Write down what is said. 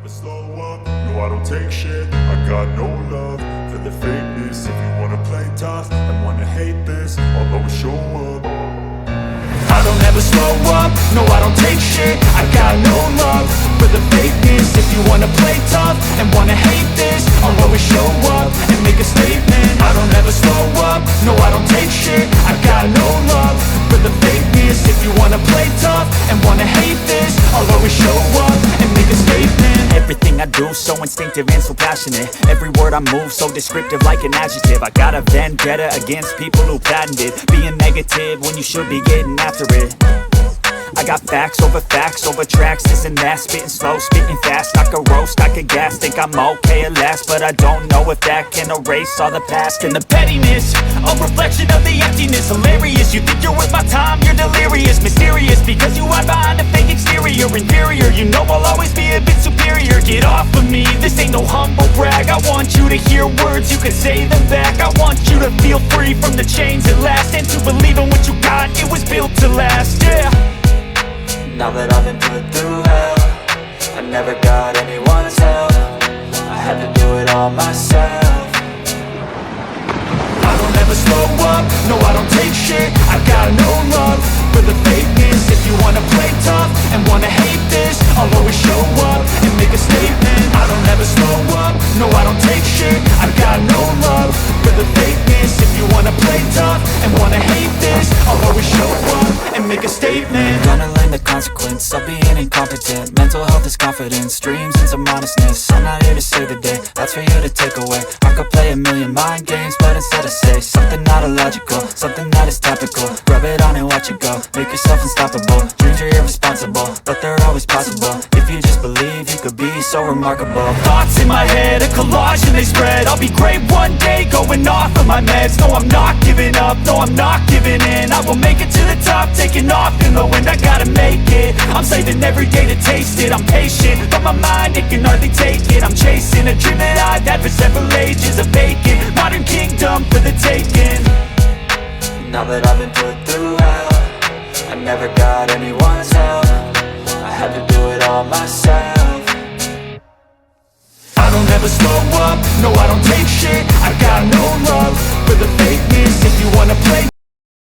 Never slow up, no I don't take shit. I got no love for the fakeness. If you wanna play tough and wanna hate this, I'll always show up. I don't ever slow up, no I don't take shit. I got no love for the fakeness. If you wanna play tough and wanna hate this, I'll always show up and make a statement. I don't ever slow up, no I don't take shit. I got no love for the fakeness. If you wanna play tough and wanna hate this, I'll always show up and make a statement. Everything I do so instinctive and so passionate. Every word I move so descriptive like an adjective. I got a vendetta against people who patented being negative when you should be getting after it. I got facts over tracks, this and that. Spitting slow, spitting fast, I could roast, I could gas. Think I'm okay at last, but I don't know if that can erase all the past. And the pettiness, a reflection of the emptiness. Hilarious, you think you're worth my time, you're delirious. Mysterious, because you hide behind a fake exterior. Inferior, you know I'll always be a bit superior. Get off of me, this ain't no humble brag. I want you to hear words, you can say them back. I want you to feel free from the chains at last, and to believe in what you got, it was built to last, yeah. Now that I've been put through hell, I never got anyone's help. I had to do it all myself. I don't ever slow up, no I don't take shit. I got no love for the fakeness. If you wanna play tough and wanna hate this, I'll always show up and make a statement. I don't ever slow up, no I don't take shit. I got no love for the fakeness. If you wanna play tough and wanna hate this, I'll always show up and make a statement. Gonna learn the consequence of being incompetent. Mental health is confidence, dreams and some honestness. I'm not here to save the day, that's for you to take away. I could play a million mind games, but instead I say something not illogical, something that is topical. Rub it on and watch it go, make yourself unstoppable. Dreams are irresponsible, but they're always possible. If you just believe, you could be so remarkable. Thoughts in my head, a collage and they spread. I'll be great one day, going off of my meds. No, I'm not giving up, no, I'm not giving in. I will make it to the top, taking off in the wind. I gotta make it, I'm saving every day to taste it. I'm patient, but my mind, it can hardly take it. I'm chasing a dream that I've had for several ages. A vacant, modern kingdom for the taking. Now that I've been put through hell, I never got anyone's help. I had to do it all myself. I don't ever slow up, no I don't take shit. I got no love for the fakeness. If you wanna play